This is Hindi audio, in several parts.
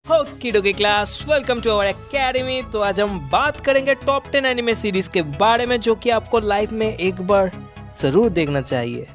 Okay dokey class, welcome to our academy. तो आज हम बात करेंगे टॉप 10 एनिमे सीरीज के बारे में जो कि आपको लाइफ में एक बार जरूर देखना चाहिए।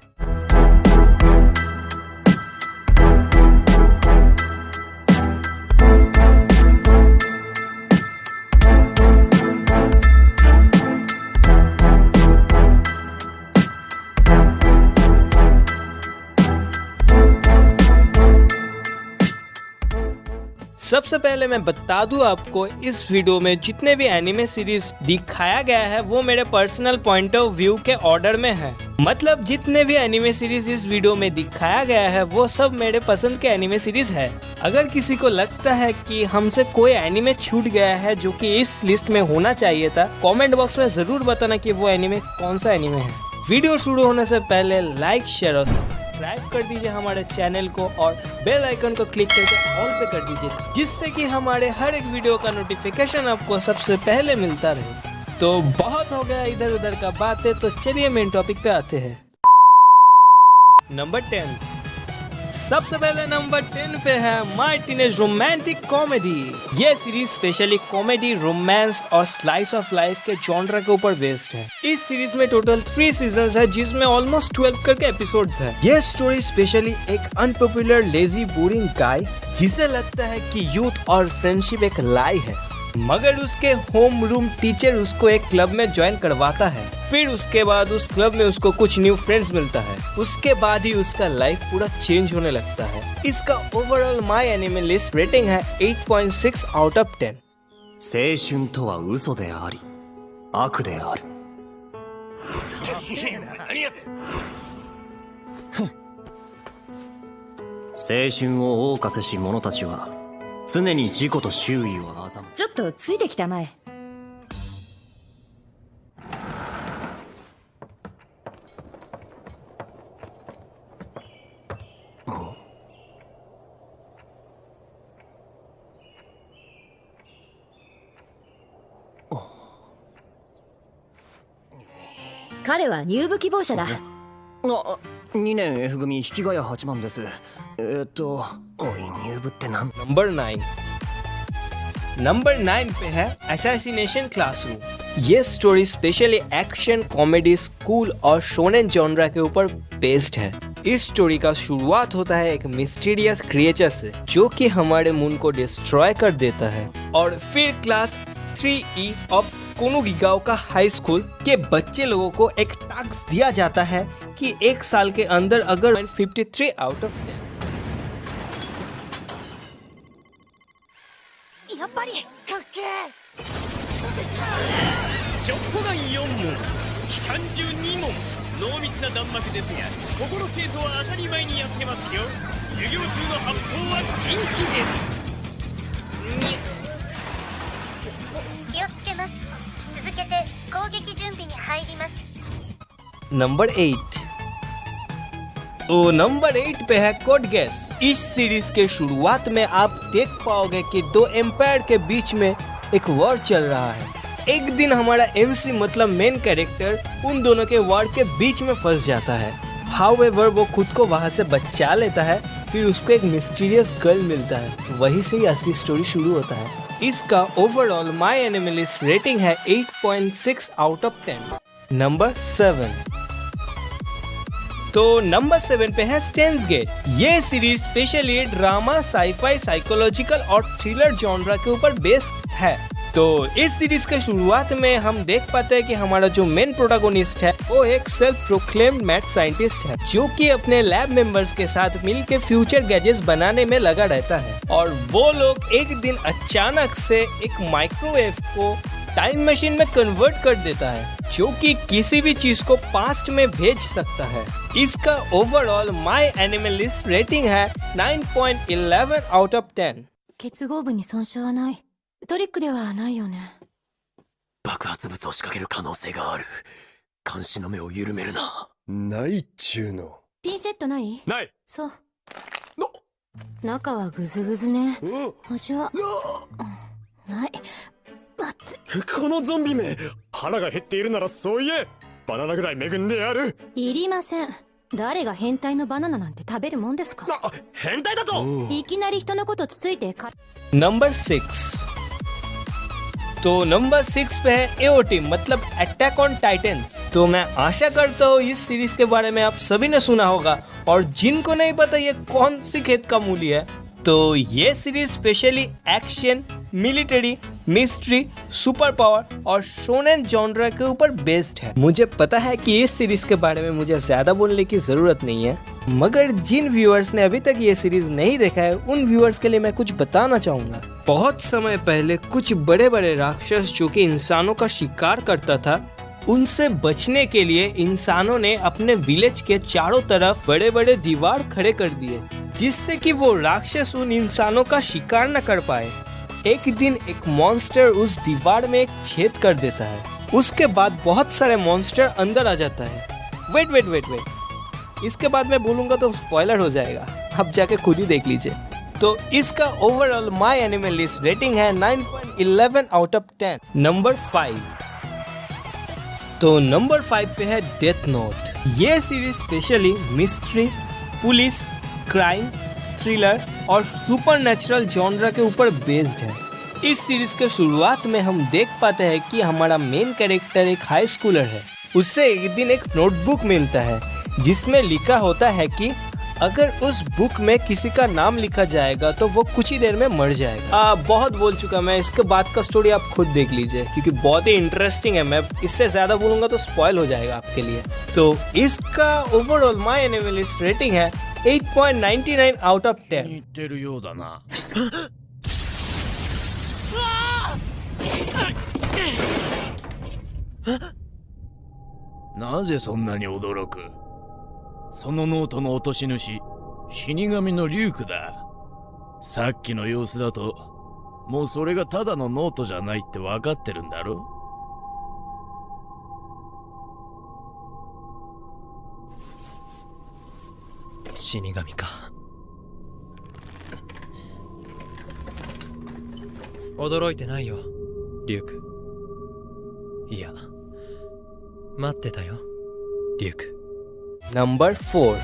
सबसे पहले मैं बता दूं आपको, इस वीडियो में जितने भी एनिमे सीरीज दिखाया गया है वो मेरे पर्सनल पॉइंट ऑफ व्यू के ऑर्डर में है। मतलब जितने भी एनिमे सीरीज इस वीडियो में दिखाया गया है वो सब मेरे पसंद के एनिमे सीरीज है। अगर किसी को लगता है कि हमसे कोई एनिमे छूट गया है जो कि इस लिस्ट में होना चाहिए था, कमेंट बॉक्स में जरूर बताना कि वो एनिमे कौन सा एनिमे है। वीडियो शुरू होने से पहले लाइक, शेयर और सब्सक्राइब कर दीजिए हमारे चैनल को और बेल आइकन को क्लिक करके ऑल पे कर दीजिए, जिससे कि हमारे हर एक वीडियो का नोटिफिकेशन आपको सबसे पहले मिलता रहे। तो बहुत हो गया इधर उधर का बातें, तो चलिए मेन टॉपिक पे आते हैं। नंबर 10। सबसे पहले नंबर 10 पे है माय टीनेज रोमांटिक कॉमेडी। ये सीरीज स्पेशली कॉमेडी, रोमांस और स्लाइस ऑफ लाइफ के जॉनर के ऊपर बेस्ड है। इस सीरीज में टोटल 3 सीजन्स है जिसमें ऑलमोस्ट 12 करके एपिसोड्स है। ये स्टोरी स्पेशली एक अनपॉपुलर, लेजी, बोरिंग गाय जिसे लगता है कि यूथ और फ्रेंडशिप एक लाई है, मगर उसके होम रूम टीचर उसको एक क्लब में ज्वाइन करवाता है। फिर उसके बाद उस क्लब में उसको कुछ न्यू फ्रेंड्स मिलता है। उसके बाद ही उसका लाइफ पूरा चेंज होने लगता है। इसका overall my anime list rating है 8.6 आउट ऑफ 10। 青春とは嘘であり悪である。青春を謳歌せし者たちは常に自己と周囲を欺む。ちょっとついてきたまえ。彼は入部希望者だ。2年 F 組引きヶ谷8番です。おい入部ってなん。नंबर 9। नंबर 9 पे है असैसिनेशन क्लासरूम। ये story specially action, comedy, school और शोनेन जॉनरा के ऊपर बेस्ड है। इस स्टोरी का शुरुआत होता है एक मिस्टीरियस क्रिएचर से जो कि हमारे मून को डिस्ट्रॉय कर देता है, और फिर class 3E of Kunugigaoka high school के बच्चे लोगों को एक टास्क दिया जाता है कि एक साल के अंदर अगर 53 आउट ऑफ 10। やっぱりかっけー。ショットガン4門、機関銃2門、濃密な弾幕ですが、ここの生徒は当たり前にやってますよ。授業中の発砲は禁止です。気をつけます。続けて攻撃準備に入ります。नंबर 8। तो नंबर 8 पे है कोड गेस। इस सीरीज के शुरुआत में आप देख पाओगे कि दो एम्पायर के बीच में एक वॉर चल रहा है। एक दिन हमारा एमसी मतलब मेन कैरेक्टर उन दोनों के वॉर के बीच में फंस जाता है। हाउएवर वो खुद को वहां से बचा लेता है। फिर उसको एक मिस्टीरियस गर्ल मिलता है, वहीं से ही असली स्टोरी शुरू होता है। इसका overall my anime list rating है 8.6 आउट ऑफ 10। नंबर 7। तो नंबर 7 पे है स्टेन्स गेट। ये series specially drama, sci-fi, psychological और थ्रिलर जॉनरा के ऊपर बेस्ड है। तो इस सीरीज के शुरुआत में हम देख पाते हैं कि हमारा जो मेन प्रोटोगोनिस्ट है वो एक सेल्फ प्रोक्लेम्ड मैथ साइंटिस्ट है जो कि अपने लैब मेंबर्स के साथ मिलकर फ्यूचर गैजेट्स बनाने में लगा रहता है। और वो लोग एक दिन अचानक से एक माइक्रोवेव को टाइम मशीन में कन्वर्ट कर देता है जो कि किसी भी चीज को पास्ट में भेज सकता है। इसका overall my anime list rating है 9.11 आउट ऑफ 10। 結合部に損傷はない。トリックではないよね。爆発物を仕掛ける可能性がある。監視の目を緩めるな。ないっちゅうの。ピンセットない？ない。そう。中はグズグズね。味はない。待って。このゾンビめ、腹が減っているならそう言え。バナナぐらい恵んでやる。いりません。誰が変態のバナナなんて食べるもんですか。変態だと。いきなり人のことつついてか。नंबर 6। तो नंबर 6 पे है AOT मतलब अटैक ऑन टाइटंस। तो मैं आशा करता हूँ इस सीरीज के बारे में आप सभी ने सुना होगा, और जिनको नहीं पता ये कौन सी खेत का मूली है, तो ये series specially action, military, mystery, super power और शोनेन जॉनरा के ऊपर बेस्ड है। मुझे पता है कि इस सीरीज के बारे में मुझे ज्यादा बोलने की जरूरत नहीं है, मगर जिन व्यूअर्स ने अभी तक ये सीरीज नहीं देखा है उन व्यूअर्स के लिए मैं कुछ बताना चाहूंगा। बहुत समय पहले कुछ बड़े बड़े राक्षस जो कि इंसानों का शिकार करता था, उनसे बचने के लिए इंसानों ने अपने विलेज के चारों तरफ बड़े बड़े दीवार खड़े कर दिए, जिससे कि वो राक्षस उन इंसानों का शिकार न कर पाए। एक दिन एक मॉन्स्टर उस दीवार में एक छेद कर देता है, उसके बाद बहुत सारे मॉन्स्टर अंदर आ जाता है। वेट, इसके बाद मैं बोलूंगा तो स्पॉइलर हो जाएगा, आप जाके खुद ही देख लीजिए। तो इसका overall my anime list rating है 9.11 आउट ऑफ 10। नंबर 5। तो नंबर 5 पे है डेथ नोट। ये series specially mystery, police, crime, thriller और सुपरनैचुरल जॉनरा के ऊपर बेस्ड है। इस सीरीज के शुरुआत में हम देख पाते हैं कि हमारा मेन कैरेक्टर एक हाई स्कूलर है। उससे एक दिन एक नोटबुक मिलता है जिसमें लिखा होता है कि अगर उस बुक में किसी का नाम लिखा जाएगा तो वो कुछ ही देर में मर जाएगा। बहुत बोल चुका मैं, इसके बाद का स्टोरी आप खुद देख लीजिए क्योंकि बहुत ही इंटरेस्टिंग है। मैं इससे ज्यादा बोलूंगा तो स्पॉइल हो जाएगा आपके लिए। तो इसका overall my anime list rating है 8.99 आउट ऑफ 10। 言ってるようだな。なぜそんなに驚く？そのノートの落とし主、死神のリュークだ。さっきの様子だと、もうそれがただのノートじゃないって分かってるんだろ？死神か。驚いてないよ、リュウク。いや、待ってたよ、リュウク。नंबर 4।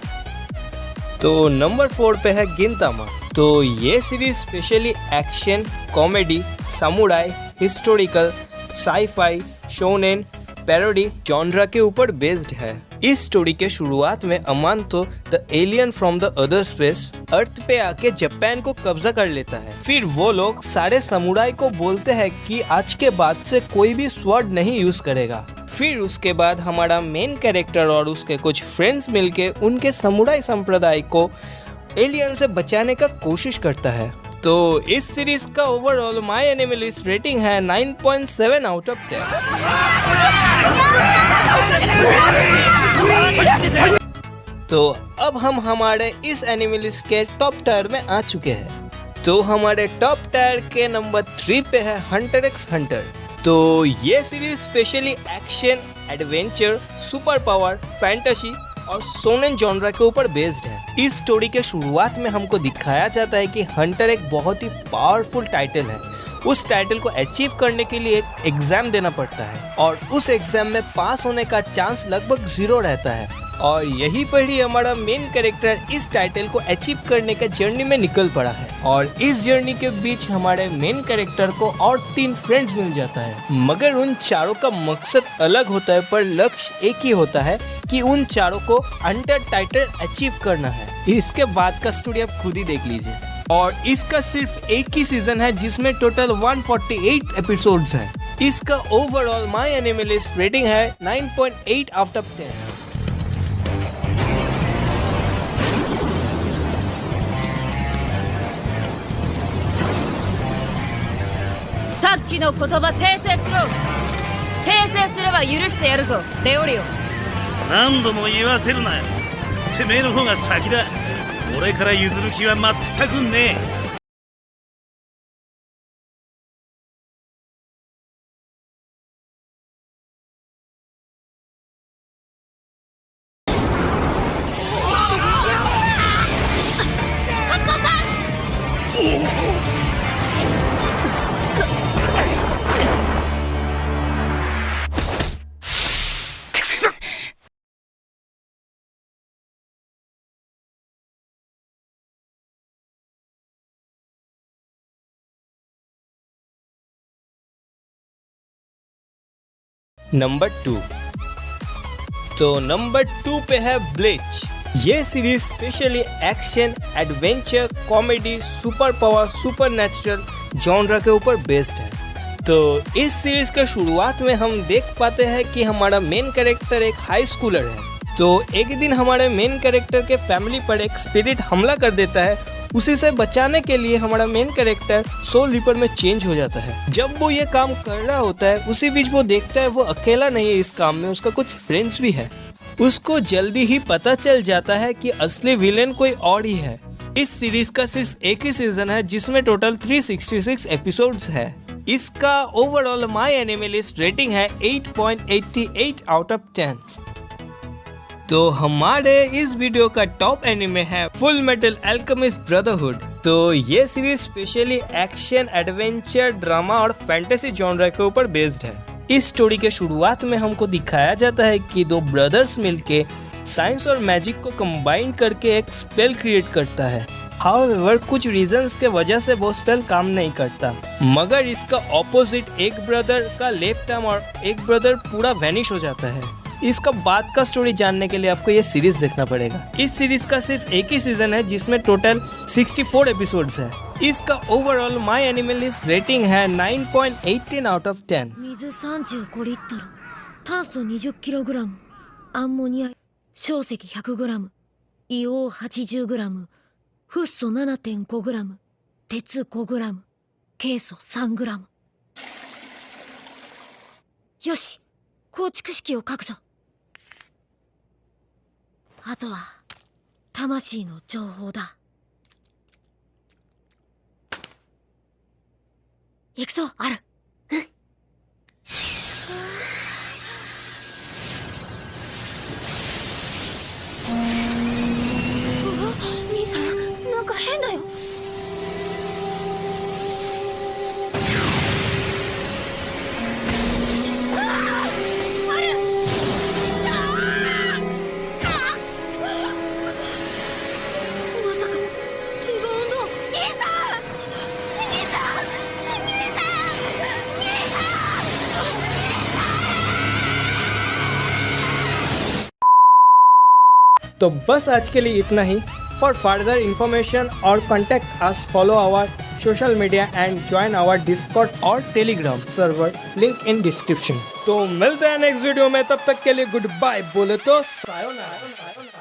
तो नंबर 4 पे है गिनतामा। तो ये series specially action, comedy, samurai, historical, sci fi, shonen, parody genre के ऊपर बेस्ड है। इस स्टोरी के शुरुआत में Amanto the alien from the other space earth पे आके जापान को कब्जा कर लेता है। फिर वो लोग सारे समुराई को बोलते हैं कि आज के बाद से कोई भी स्वॉर्ड नहीं यूज करेगा। फिर उसके बाद हमारा मेन कैरेक्टर और उसके कुछ फ्रेंड्स मिलके उनके समुराई संप्रदाय को एलियन से बचाने का कोशिश करता है। तो इस सीरीज का overall my anime list rating है 9.7 आउट ऑफ 10। तो अब हम हमारे इस एनिमे लिस्ट के टॉप टायर में आ चुके हैं। तो हमारे टॉप टायर के नंबर 3 पे है हंटर एक्स हंटर। तो ये series specially action, adventure, super power, fantasy और सोनेन जॉनरा के ऊपर बेस्ड है। इस स्टोरी के शुरुआत में हमको दिखाया जाता है कि हंटर एक बहुत ही पावरफुल टाइटल है। उस टाइटल को अचीव करने के लिए एक एग्जाम देना पड़ता है और उस एग्जाम में पास होने का चांस लगभग 0 रहता है। और यही पर ही हमारा मेन कैरेक्टर इस टाइटल को अचीव करने के जर्नी में निकल पड़ा है। और इस जर्नी के बीच हमारे मेन कैरेक्टर को और 3 फ्रेंड्स मिल जाता है, मगर उन चारों का मकसद अलग होता है पर लक्ष्य एक ही होता है कि उन चारों को हंटर टाइटल अचीव करना है। इसके बाद का स्टोरी आप खुद ही देख लीजिए। और इसका सिर्फ एक ही सीजन है जिसमें टोटल 148 एपिसोड्स हैं। इसका overall my anime list rating है 9.8 आउट ऑफ 10।さっきの言葉訂正しろ。訂正すれば許してやるぞ、レオリオ。何度も言わせるなよ。てめえの方が先だ。俺から譲る気は全くねえ。नंबर 2। तो नंबर 2 पे है ब्लीच। ये series specially action, adventure, comedy, super power, super natural genre के ऊपर बेस्ड है। तो इस सीरीज के शुरुआत में हम देख पाते हैं कि हमारा मेन कैरेक्टर एक हाई स्कूलर है। तो एक दिन हमारे मेन कैरेक्टर के फैमिली पर एक स्पिरिट हमला कर देता है। उसी से बचाने के लिए हमारा मेन कैरेक्टर सोल रिपर में चेंज हो जाता है। जब वो ये काम कर रहा होता है उसी बीच वो देखता है वो अकेला नहीं है इस काम में, उसका कुछ फ्रेंड्स भी है। उसको जल्दी ही पता चल जाता है कि असली विलेन कोई और ही है। इस सीरीज का सिर्फ एक ही सीजन है जिसमें टोटल 366 एपिसोड्स है। इसका ओवरऑल माई एनिमे लिस्ट रेटिंग है 8.88 आउट ऑफ 10। तो हमारे इस वीडियो का टॉप एनिमे है फुल मेटल अल्केमिस्ट ब्रदरहुड। तो ये series specially action, adventure, drama और फैंटेसी जॉनरा के ऊपर बेस्ड है। इस स्टोरी के शुरुआत में हमको दिखाया जाता है कि दो ब्रदर्स मिलके साइंस और मैजिक को कंबाइन करके एक स्पेल क्रिएट करता है। हाउएवर कुछ रीजंस के वजह से वो स्पेल काम नहीं करता, मगर इसका ऑपोजिट एक ब्रदर का लेफ्ट आर्म और एक ब्रदर पूरा वैनिश हो जाता है। इसका बाद का स्टोरी जानने के लिए आपको ये सीरीज देखना पड़ेगा। इस सीरीज का सिर्फ एक ही सीजन है जिसमें टोटल 64 एपिसोड्स है। इसका ओवरऑल माई एनिमे लिस्ट रेटिंग है 9.18 आउट ऑफ 10। 水35リットル、炭素20キログラム、アンモニア硝石100グラム、硫黄80グラム、フッ素 7.5 グラム、鉄5グラム、ケイ素3グラム。よし、構築式を書くぞ。あとは魂の情報だ。行くぞ、ある。兄さん、なんか変だよ。まさかリバウンド。兄さん、兄さん、兄さん、兄さん। तो बस आज के लिए इतना ही। फॉर फर्दर इंफॉर्मेशन और contact us, follow our social media and join our Discord और Telegram server, link in description. तो मिलते हैं नेक्स्ट वीडियो में, तब तक के लिए गुड बाय। बोले तो सायोनारा।